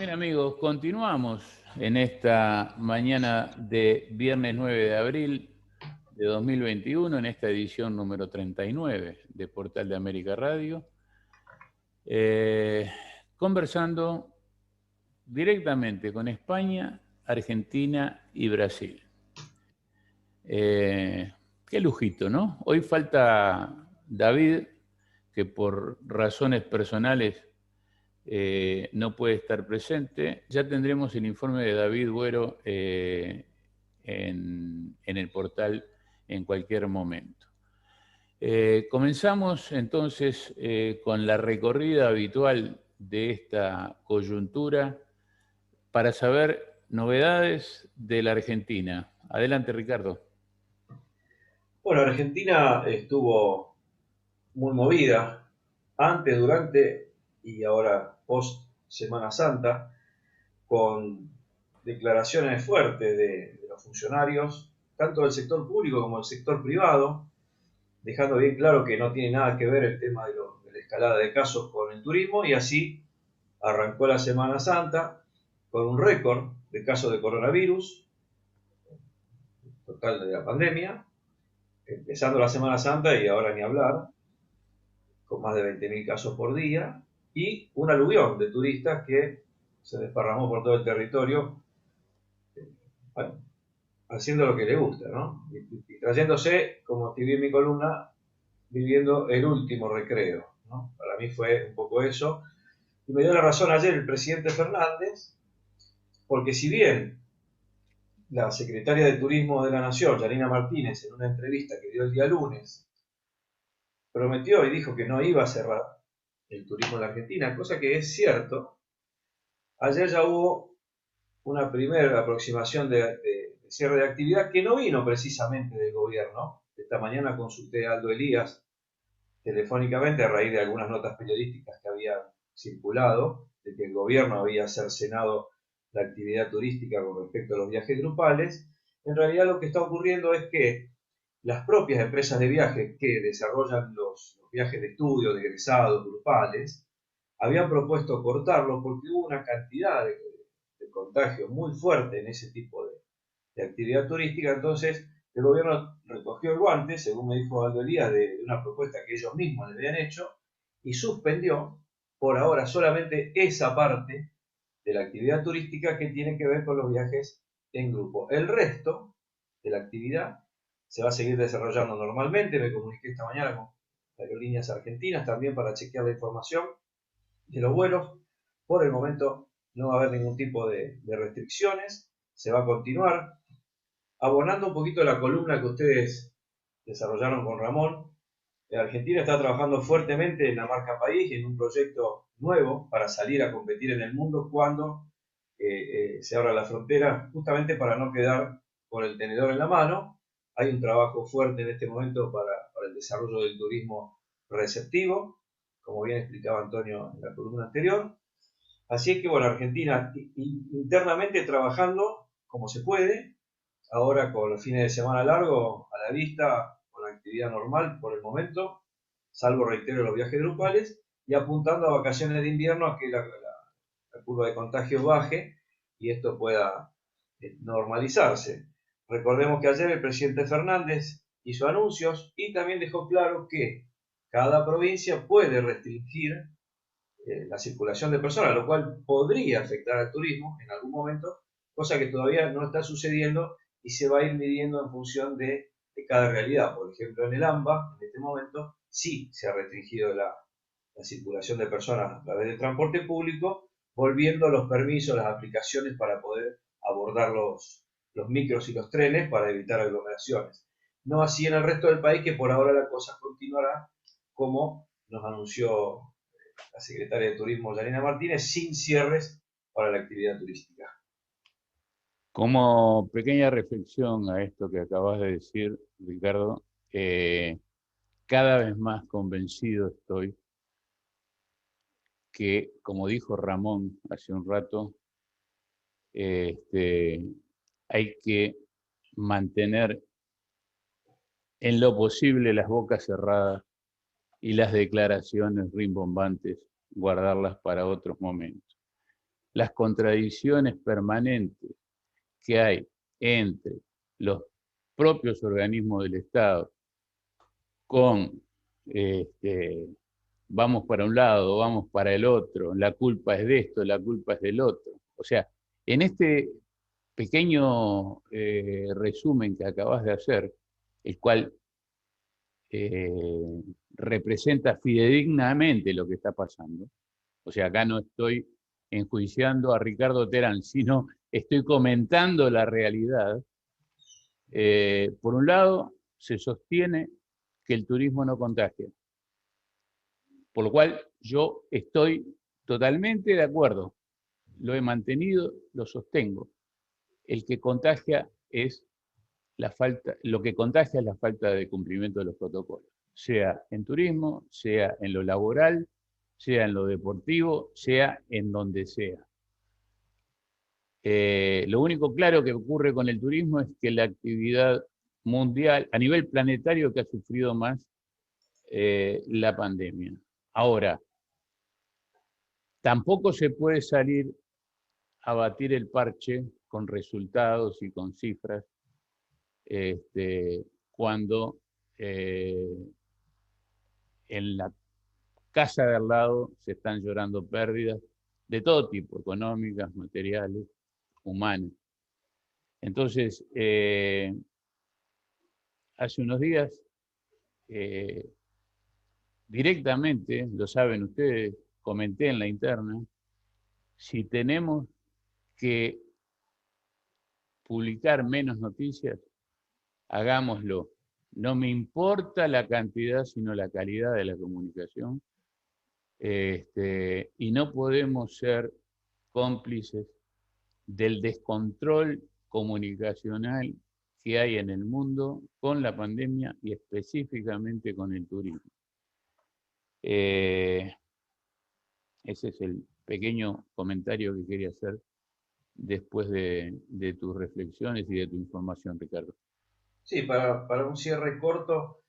Bien, amigos, continuamos en esta mañana de viernes 9 de abril de 2021, en esta edición número 39 de Portal de América Radio, conversando directamente con España, Argentina y Brasil. Qué lujito, ¿no? Hoy falta David, que por razones personales no puede estar presente. Ya tendremos el informe de David Güero en el portal en cualquier momento. Comenzamos entonces con la recorrida habitual de esta coyuntura para saber novedades de la Argentina. Adelante, Ricardo. Bueno, Argentina estuvo muy movida antes, durante y ahora post Semana Santa, con declaraciones fuertes de los funcionarios, tanto del sector público como del sector privado, dejando bien claro que no tiene nada que ver el tema de la escalada de casos con el turismo, y así arrancó la Semana Santa con un récord de casos de coronavirus total de la pandemia, empezando la Semana Santa y ahora ni hablar, con más de 20.000 casos por día, y un aluvión de turistas que se desparramó por todo el territorio, bueno, haciendo lo que le gusta, ¿no? Y trayéndose, como escribí en mi columna, viviendo el último recreo, ¿no? Para mí fue un poco eso. Y me dio la razón ayer el presidente Fernández, porque si bien la secretaria de Turismo de la Nación, Yanina Martínez, en una entrevista que dio el día lunes, prometió y dijo que no iba a cerrar el turismo en la Argentina, cosa que es cierto, ayer ya hubo una primera aproximación de cierre de actividad que no vino precisamente del gobierno. Esta mañana consulté a Aldo Elías telefónicamente a raíz de algunas notas periodísticas que habían circulado de que el gobierno había cercenado la actividad turística con respecto a los viajes grupales. En realidad lo que está ocurriendo es que las propias empresas de viaje que desarrollan los viajes de estudio, de egresados, grupales, habían propuesto cortarlo porque hubo una cantidad de contagio muy fuerte en ese tipo de actividad turística. Entonces el gobierno recogió el guante, según me dijo Aldo Elías, de una propuesta que ellos mismos le habían hecho, y suspendió por ahora solamente esa parte de la actividad turística que tiene que ver con los viajes en grupo. El resto de la actividad se va a seguir desarrollando normalmente. Me comuniqué esta mañana con Aerolíneas Argentinas también para chequear la información de los vuelos. Por el momento no va a haber ningún tipo de restricciones, se va a continuar. Abonando un poquito la columna que ustedes desarrollaron con Ramón, Argentina está trabajando fuertemente en la marca país, en un proyecto nuevo para salir a competir en el mundo cuando se abra la frontera, justamente para no quedar con el tenedor en la mano. Hay un trabajo fuerte en este momento para el desarrollo del turismo receptivo, como bien explicaba Antonio en la columna anterior. Así es que, bueno, Argentina internamente trabajando como se puede, ahora con los fines de semana largo a la vista, con la actividad normal por el momento, salvo, reitero, los viajes grupales, y apuntando a vacaciones de invierno a que la curva de contagio baje y esto pueda normalizarse. Recordemos que ayer el presidente Fernández hizo anuncios y también dejó claro que cada provincia puede restringir la circulación de personas, lo cual podría afectar al turismo en algún momento, cosa que todavía no está sucediendo y se va a ir midiendo en función de cada realidad. Por ejemplo, en el AMBA, en este momento, sí se ha restringido la circulación de personas a través del transporte público, volviendo a los permisos, las aplicaciones para poder abordar los micros y los trenes para evitar aglomeraciones. No así en el resto del país, que por ahora la cosa continuará como nos anunció la secretaria de Turismo, Yanina Martínez, sin cierres para la actividad turística. Como pequeña reflexión a esto que acabas de decir, Ricardo, cada vez más convencido estoy que, como dijo Ramón hace un rato, hay que mantener en lo posible las bocas cerradas y las declaraciones rimbombantes, guardarlas para otros momentos. las contradicciones permanentes que hay entre los propios organismos del Estado con vamos para un lado, vamos para el otro, la culpa es de esto, la culpa es del otro. O sea, en este pequeño resumen que acabas de hacer, el cual representa fidedignamente lo que está pasando, o sea, acá no estoy enjuiciando a Ricardo Terán, sino estoy comentando la realidad. Por un lado, se sostiene que el turismo no contagia, por lo cual yo estoy totalmente de acuerdo, lo he mantenido, lo sostengo. El que contagia es la falta, lo que contagia es la falta de cumplimiento de los protocolos, sea en turismo, sea en lo laboral, sea en lo deportivo, sea en donde sea. Lo único claro que ocurre con el turismo es que la actividad mundial, a nivel planetario, que ha sufrido más la pandemia. Ahora, tampoco se puede salir a batir el parche con resultados y con cifras cuando en la casa de al lado se están llorando pérdidas de todo tipo, económicas, materiales, humanas. Entonces, hace unos días, directamente, lo saben ustedes, comenté en la interna, si tenemos que publicar menos noticias, hagámoslo. No me importa la cantidad, sino la calidad de la comunicación. Y no podemos ser cómplices del descontrol comunicacional que hay en el mundo con la pandemia y específicamente con el turismo. Ese es el pequeño comentario que quería hacer después de tus reflexiones y de tu información, Ricardo. Sí, para un cierre corto,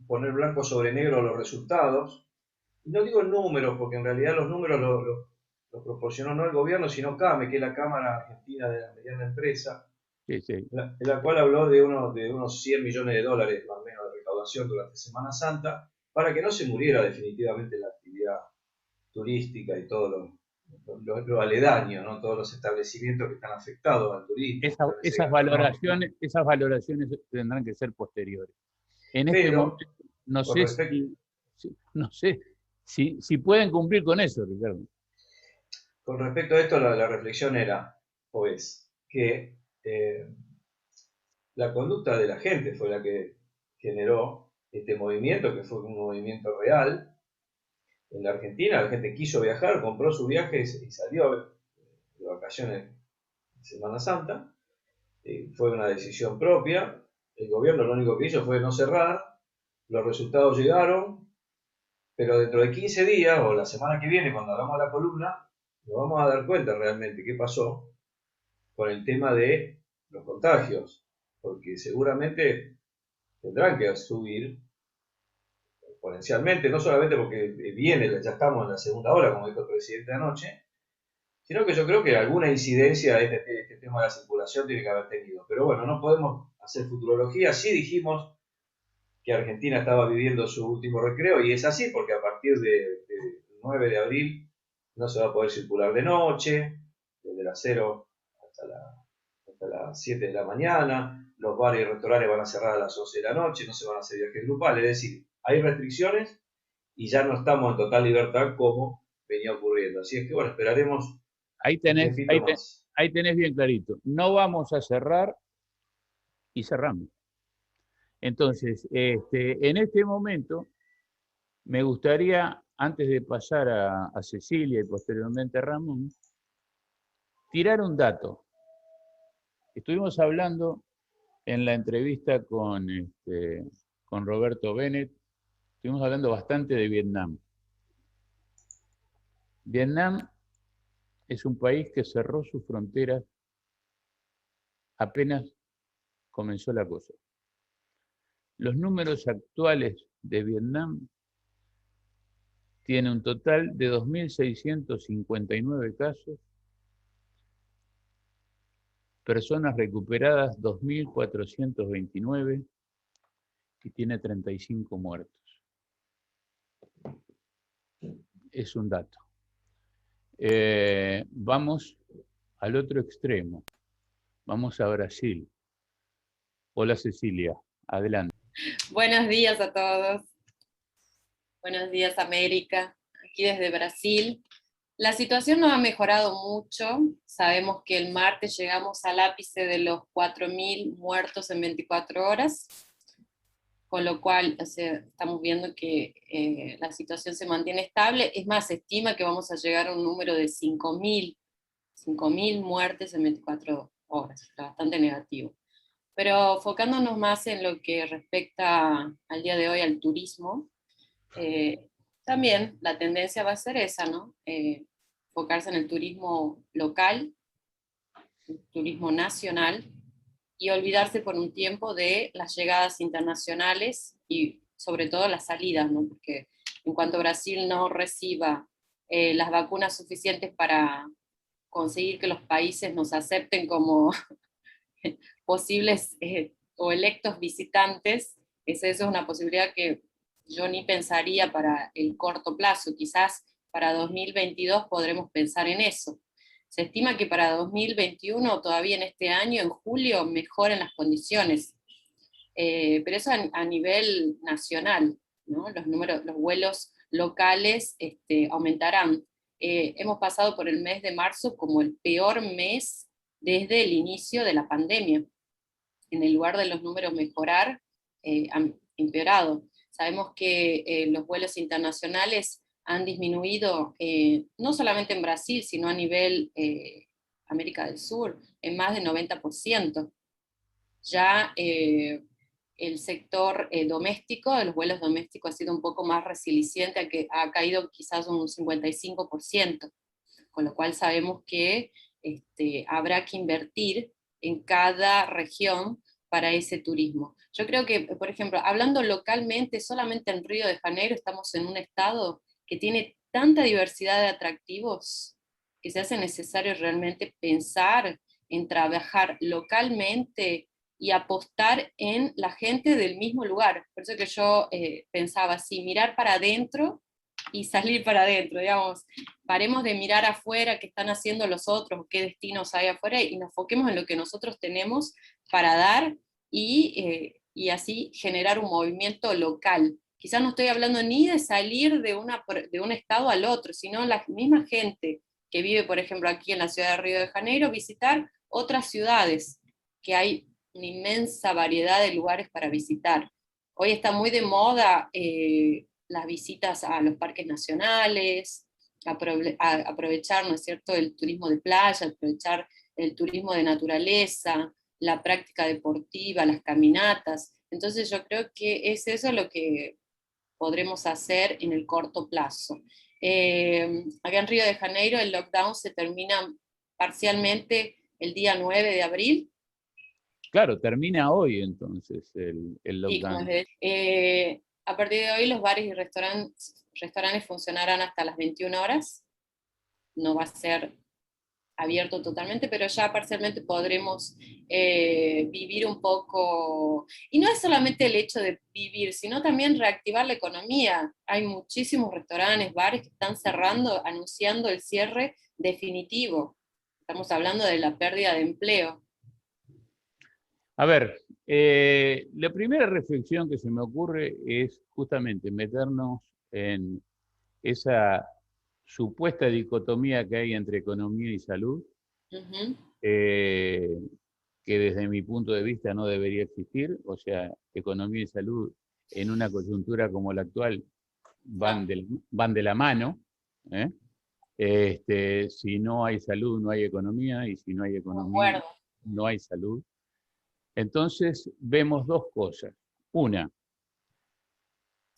poner blanco sobre negro los resultados. No digo números, porque en realidad los números los proporcionó no el gobierno, sino CAME, que es la Cámara Argentina de la Mediana Empresa, Sí, sí. en la cual habló de unos 100 millones de dólares más o menos de recaudación durante Semana Santa, para que no se muriera definitivamente la actividad turística y todo lo aledaño, ¿no? Todos los establecimientos que están afectados al turismo, gastronómico. Esas valoraciones tendrán que ser posteriores. En este Pero, momento no con sé respecto, no sé si pueden cumplir con eso, Ricardo. con respecto a esto, la reflexión era, o es, que la conducta de la gente fue la que generó este movimiento, que fue un movimiento real. En la Argentina la gente quiso viajar, compró su viaje y salió de vacaciones en Semana Santa. Fue una decisión propia. El gobierno lo único que hizo fue no cerrar. Los resultados llegaron, pero dentro de 15 días o la semana que viene, cuando hagamos la columna, nos vamos a dar cuenta realmente qué pasó con el tema de los contagios, porque seguramente tendrán que subir exponencialmente, no solamente porque ya estamos en la segunda ola, como dijo el presidente anoche, sino que yo creo que alguna incidencia este tema de la circulación tiene que haber tenido. Pero bueno, no podemos hacer futurología. Sí dijimos que Argentina estaba viviendo su último recreo, y es así, porque a partir del 9 de abril no se va a poder circular de noche, desde las 0 hasta las 7 de la mañana, los bares y restaurantes van a cerrar a las 11 de la noche, no se van a hacer viajes grupales, es decir, hay restricciones y ya no estamos en total libertad como venía ocurriendo. Así es que bueno, esperaremos Ahí un tenés, tiempito más. ahí tenés bien clarito. No vamos a cerrar y cerramos. Entonces, en este momento, me gustaría, antes de pasar a Cecilia y posteriormente a Ramón, tirar un dato. Estuvimos hablando en la entrevista con Roberto Bennett, estuvimos hablando bastante de Vietnam. Vietnam es un país que cerró sus fronteras apenas comenzó la cosa. Los números actuales de Vietnam tiene un total de 2.659 casos, personas recuperadas 2.429 y tiene 35 muertos. Es un dato. Vamos al otro extremo. Vamos a Brasil. Hola Cecilia, adelante. Buenos días a todos. Buenos días, América. Aquí desde Brasil. La situación no ha mejorado mucho. Sabemos que el martes llegamos al ápice de los 4.000 muertos en 24 horas, con lo cual estamos viendo que la situación se mantiene estable. Es más, se estima que vamos a llegar a un número de 5.000 muertes en 24 horas, bastante negativo. Pero enfocándonos más en lo que respecta al día de hoy al turismo, también la tendencia va a ser esa, ¿no? Enfocarse en el turismo local, el turismo nacional, y olvidarse por un tiempo de las llegadas internacionales y sobre todo las salidas, ¿no? Porque en cuanto Brasil no reciba las vacunas suficientes para conseguir que los países nos acepten como posibles o electos visitantes, esa es una posibilidad que yo ni pensaría para el corto plazo. Quizás para 2022 podremos pensar en eso. Se estima que para 2021, todavía en este año, en julio, mejoren las condiciones. Pero eso a nivel nacional, ¿no? Los vuelos locales aumentarán. Hemos pasado por el mes de marzo como el peor mes desde el inicio de la pandemia. En el lugar de los números mejorar, han empeorado. Sabemos que los vuelos internacionales han disminuido, no solamente en Brasil, sino a nivel América del Sur, en más del 90%. Ya el sector doméstico, de los vuelos domésticos, ha sido un poco más resiliente, ha caído quizás un 55%, con lo cual sabemos que habrá que invertir en cada región para ese turismo. Yo creo que, por ejemplo, hablando localmente, solamente en Río de Janeiro estamos en un estado que tiene tanta diversidad de atractivos que se hace necesario realmente pensar en trabajar localmente y apostar en la gente del mismo lugar. Por eso que yo pensaba así, mirar para adentro y salir para adentro, digamos. Paremos de mirar afuera qué están haciendo los otros, qué destinos hay afuera, y nos enfoquemos en lo que nosotros tenemos para dar y así generar un movimiento local. Quizás no estoy hablando ni de salir de un estado al otro, sino la misma gente que vive, por ejemplo, aquí en la ciudad de Río de Janeiro, visitar otras ciudades, que hay una inmensa variedad de lugares para visitar. Hoy está muy de moda las visitas a los parques nacionales, aprovechar, ¿no es cierto?, el turismo de playa, aprovechar el turismo de naturaleza, la práctica deportiva, las caminatas. Entonces yo creo que es eso lo que podremos hacer en el corto plazo. Acá en Río de Janeiro el lockdown se termina parcialmente el día 9 de abril. Claro, termina hoy entonces el Y lockdown. a partir de hoy los bares y restaurantes funcionarán hasta las 21 horas. No va a ser abierto totalmente, pero ya parcialmente podremos vivir un poco. Y no es solamente el hecho de vivir, sino también reactivar la economía. Hay muchísimos restaurantes, bares que están cerrando, anunciando el cierre definitivo. Estamos hablando de la pérdida de empleo. A ver, la primera reflexión que se me ocurre es justamente meternos en esa supuesta dicotomía que hay entre economía y salud, Uh-huh. que desde mi punto de vista no debería existir. O sea, economía y salud en una coyuntura como la actual van de la mano. Si no hay salud, no hay economía, y si no hay economía, no hay salud. Entonces vemos dos cosas. Una,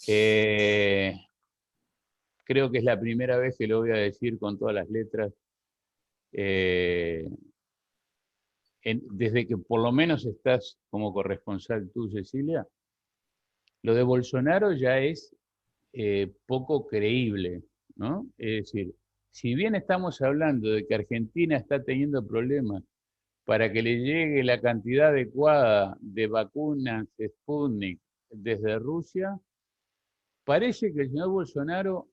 creo que es la primera vez que lo voy a decir con todas las letras, desde que por lo menos estás como corresponsal tú, Cecilia, lo de Bolsonaro ya es poco creíble, ¿no? Es decir, si bien estamos hablando de que Argentina está teniendo problemas para que le llegue la cantidad adecuada de vacunas Sputnik desde Rusia, parece que el señor Bolsonaro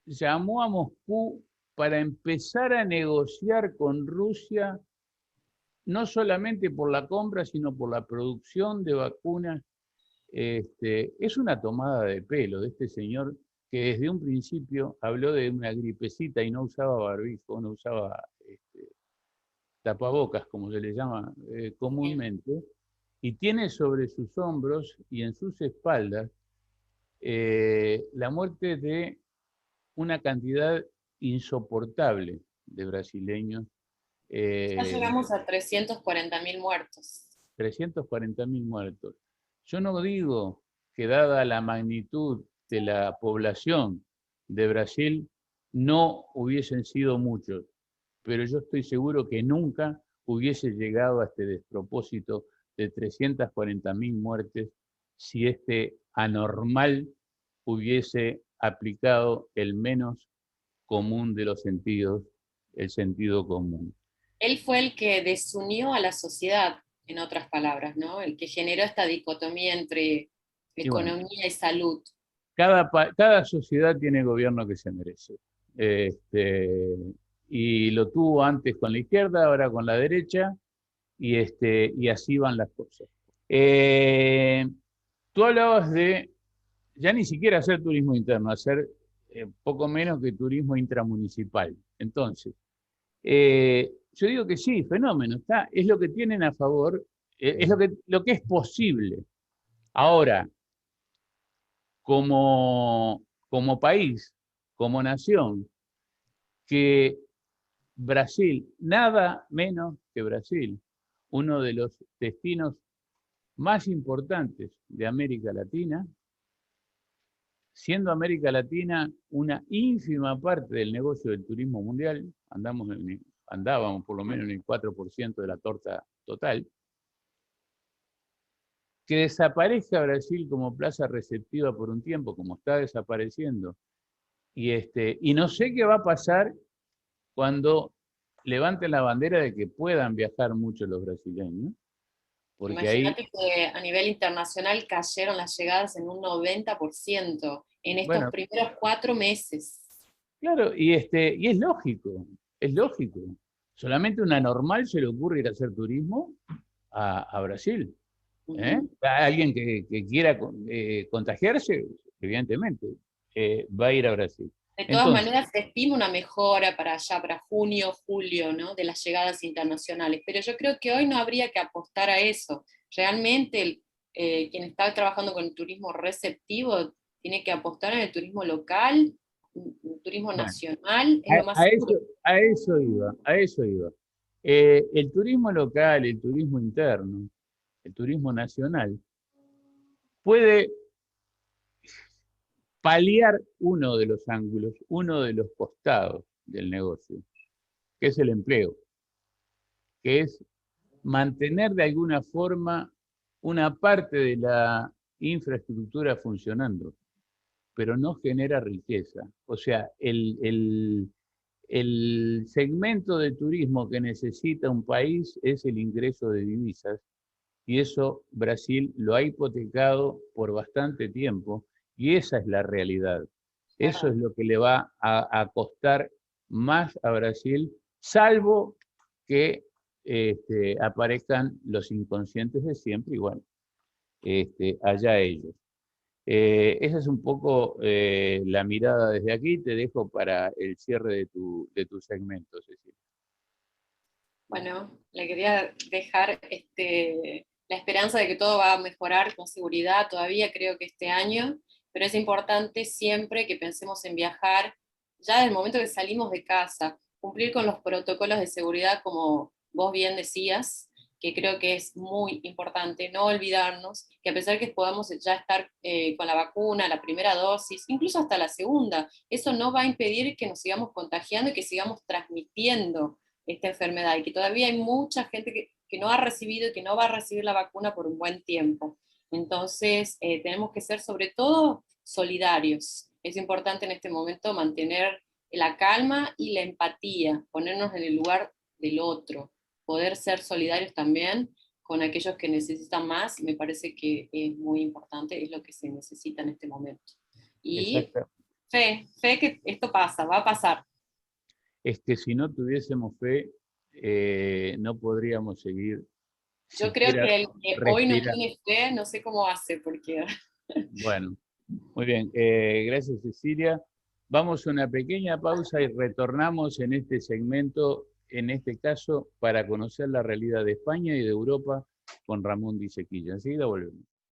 llamó a Moscú para empezar a negociar con Rusia, no solamente por la compra, sino por la producción de vacunas. Es una tomada de pelo de este señor que desde un principio habló de una gripecita y no usaba barbijo, no usaba tapabocas, como se le llama comúnmente, y tiene sobre sus hombros y en sus espaldas la muerte de una cantidad insoportable de brasileños. Ya llegamos a 340.000 muertos. 340.000 muertos. Yo no digo que dada la magnitud de la población de Brasil, no hubiesen sido muchos, pero yo estoy seguro que nunca hubiese llegado a este despropósito de 340.000 muertes si este anormal hubiese aplicado el menos común de los sentidos, el sentido común. Él fue el que desunió a la sociedad, en otras palabras, ¿no? El que generó esta dicotomía entre economía y salud. Cada sociedad tiene el gobierno que se merece. Y lo tuvo antes con la izquierda, ahora con la derecha, y así van las cosas. Tú hablabas de ya ni siquiera hacer turismo interno, hacer poco menos que turismo intramunicipal. Entonces, yo digo que sí, fenómeno, es lo que tienen a favor, es lo que es posible. Ahora, como país, como nación, que Brasil, nada menos que Brasil, uno de los destinos más importantes de América Latina, siendo América Latina una ínfima parte del negocio del turismo mundial, andábamos por lo menos en el 4% de la torta total, que desaparezca Brasil como plaza receptiva por un tiempo, como está desapareciendo, y no sé qué va a pasar cuando levanten la bandera de que puedan viajar mucho los brasileños, porque ahí... Imagínate que a nivel internacional cayeron las llegadas en un 90% en estos Bueno, primeros 4 meses. claro, y es lógico. Solamente una normal se le ocurre ir a hacer turismo a Brasil. A alguien que quiera contagiarse, evidentemente, va a ir a Brasil. De todas Entonces, maneras, se estima una mejora para allá, para junio, julio, ¿no? De las llegadas internacionales. Pero yo creo que hoy no habría que apostar a eso. Realmente, quien está trabajando con el turismo receptivo tiene que apostar en el turismo local, el turismo bueno, nacional, es lo más seguro. a eso iba. El turismo local, el turismo interno, el turismo nacional, puede paliar uno de los ángulos, uno de los costados del negocio, que es el empleo, que es mantener de alguna forma una parte de la infraestructura funcionando, pero no genera riqueza. O sea, el segmento de turismo que necesita un país es el ingreso de divisas, y eso Brasil lo ha hipotecado por bastante tiempo, y esa es la realidad. Eso es lo que le va a costar más a Brasil, salvo que aparezcan los inconscientes de siempre, y bueno, allá ellos. Esa es un poco la mirada desde aquí. Te dejo para el cierre de tu segmento, Cecilia. Bueno, le quería dejar la esperanza de que todo va a mejorar con seguridad todavía, creo que este año, pero es importante siempre que pensemos en viajar ya desde el momento que salimos de casa, cumplir con los protocolos de seguridad como vos bien decías, que creo que es muy importante, no olvidarnos que a pesar que podamos ya estar con la vacuna, la primera dosis, incluso hasta la segunda, eso no va a impedir que nos sigamos contagiando y que sigamos transmitiendo esta enfermedad, y que todavía hay mucha gente que no ha recibido y que no va a recibir la vacuna por un buen tiempo. Entonces, tenemos que ser sobre todo solidarios Es importante en este momento mantener la calma y la empatía, ponernos en el lugar del otro, poder ser solidarios también con aquellos que necesitan más, me parece que es muy importante, es lo que se necesita en este momento. Y Exacto. fe que esto pasa, va a pasar. Es que si no tuviésemos fe, no podríamos seguir Yo creo siquiera que el que hoy no respirar. tiene fe, no sé cómo hace, porque... Bueno, muy bien. Gracias, Cecilia. Vamos a una pequeña pausa y retornamos en este segmento, en este caso, para conocer la realidad de España y de Europa con Ramón Di Sequilla. Enseguida volvemos.